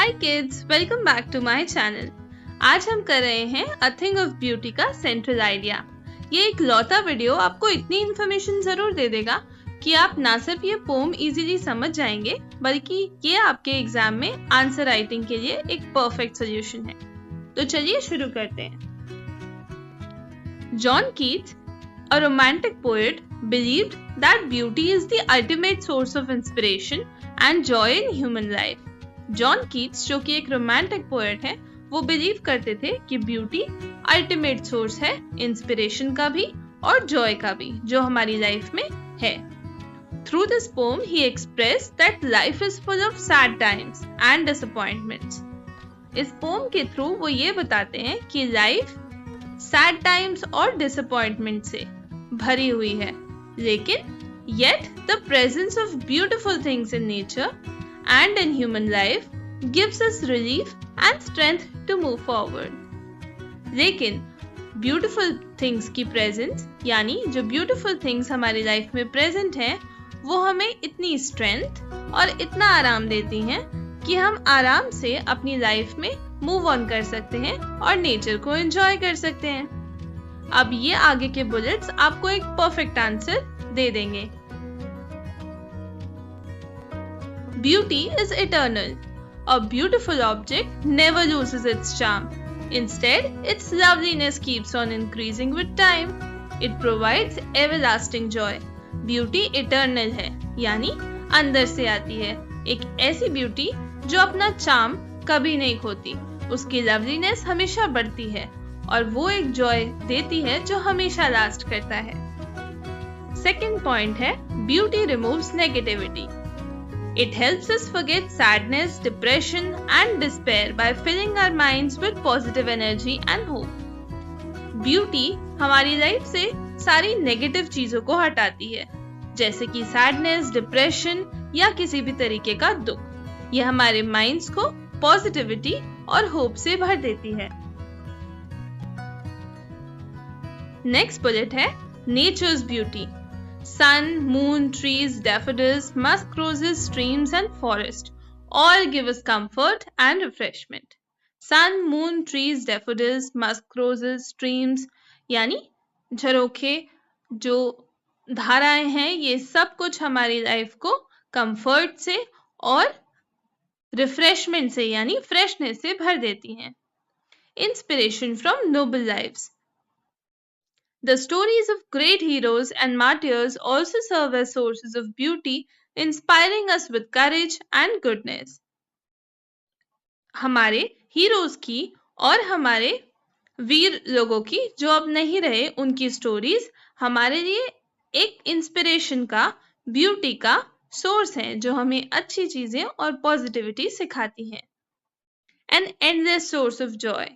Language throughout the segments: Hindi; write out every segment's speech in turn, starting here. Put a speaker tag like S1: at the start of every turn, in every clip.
S1: Hi kids, welcome back to my channel. आज हम कर रहे हैं अ थिंग ऑफ ब्यूटी का सेंट्रल आइडिया। ये एक लौता वीडियो आपको इतनी इन्फॉर्मेशन जरूर दे देगा कि आप ना सिर्फ ये पोम इजीली समझ जाएंगे बल्कि ये आपके एग्जाम में आंसर राइटिंग के लिए एक परफेक्ट सोल्यूशन है। तो चलिए शुरू करते हैं। John Keats, a romantic poet, believed that beauty is the ultimate source of inspiration and joy in human life. John Keats, जो कि एक रोमांटिक पोएट है, वो बिलीव करते थे कि ब्यूटी अल्टीमेट सोर्स है इंस्पिरेशन का भी और जॉय का भी, जो हमारी लाइफ में है। Through this pome he express that life is full of sad times and disappointments. इस पोम के थ्रू वो ये बताते हैं कि लाइफ सैड टाइम्स और डिसअपॉइंटमेंट से भरी हुई है, लेकिन yet the presence of beautiful things in nature and in human life gives us relief and strength to move forward. लेकिन beautiful things की presence, यानी जो beautiful things हमारी लाइफ में present हैं, वो हमें इतनी strength और इतना आराम देती हैं कि हम आराम से अपनी लाइफ में मूव ऑन कर सकते हैं और नेचर को एंजॉय कर सकते हैं। अब ये आगे के बुलेट्स आपको एक परफेक्ट आंसर दे देंगे। Beauty is eternal. A beautiful object never loses its charm. Instead, its loveliness keeps on increasing with time. It provides everlasting joy. Beauty eternal है, यानी अंदर से आती है। एक ऐसी ब्यूटी जो अपना चार्म कभी नहीं खोती, उसकी लवलीनेस हमेशा बढ़ती है और वो एक जॉय देती है जो हमेशा लास्ट करता है। सेकंड पॉइंट है, beauty removes negativity. It helps us forget sadness, depression and despair by filling our minds with positive energy and hope. Beauty हमारी लाइफ से सारी नेगेटिव चीजों को हटाती है, जैसे कि सैडनेस, डिप्रेशन या किसी भी तरीके का दुख। ये हमारे माइंड्स को पॉजिटिविटी और होप से भर देती है। नेक्स्ट बुलेट है nature's beauty. Sun, moon, trees, daffodils, musk roses, streams and forest all give us comfort and refreshment. Sun, moon, trees, daffodils, musk roses, streams यानी झरोखे, जो धाराएं हैं, ये सब कुछ हमारी लाइफ को कंफर्ट से और रिफ्रेशमेंट से यानी फ्रेशनेस से भर देती हैं। Inspiration from noble lives. The stories of great heroes and martyrs also serve as sources of beauty, inspiring us with courage and goodness. हमारे हीरोज की और हमारे वीर लोगों की जो अब नहीं रहे, उनकी स्टोरीज हमारे लिए एक इंस्पिरेशन का, ब्यूटी का सोर्स है, जो हमें अच्छी चीजें और पॉजिटिविटी सिखाती हैं। An endless source of joy.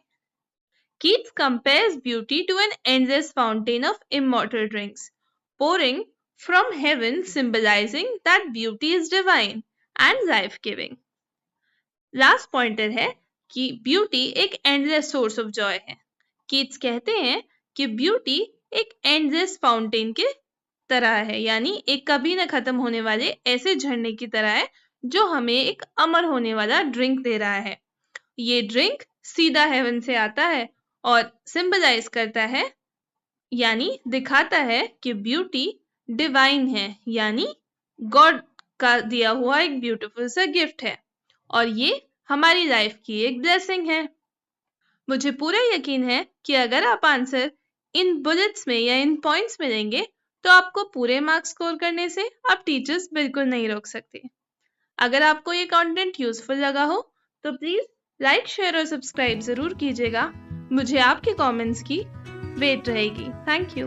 S1: Keats compares beauty to an endless fountain of immortal drinks, pouring from heaven, symbolizing that beauty is divine and life-giving. Last pointer है कि beauty एक endless source of joy है। Keats कहते हैं कि beauty एक endless fountain के तरह है, यानी एक कभी न खत्म होने वाले ऐसे झरने की तरह है जो हमें एक अमर होने वाला ड्रिंक दे रहा है। ये ड्रिंक सीधा हेवन से आता है और सिंबलाइज करता है, यानी दिखाता है कि ब्यूटी डिवाइन है, यानी गॉड का दिया हुआ एक ब्यूटीफुल सा गिफ्ट है और ये हमारी लाइफ की एक ब्लेसिंग है। मुझे पूरा यकीन है कि अगर आप आंसर इन बुलेट्स में या इन पॉइंट्स में देंगे तो आपको पूरे मार्क्स स्कोर करने से आप टीचर्स बिल्कुल नहीं रोक सकते। अगर आपको ये कंटेंट यूजफुल लगा हो तो प्लीज लाइक, शेयर और सब्सक्राइब जरूर कीजिएगा। मुझे आपके कमेंट्स की वेट रहेगी। Thank you.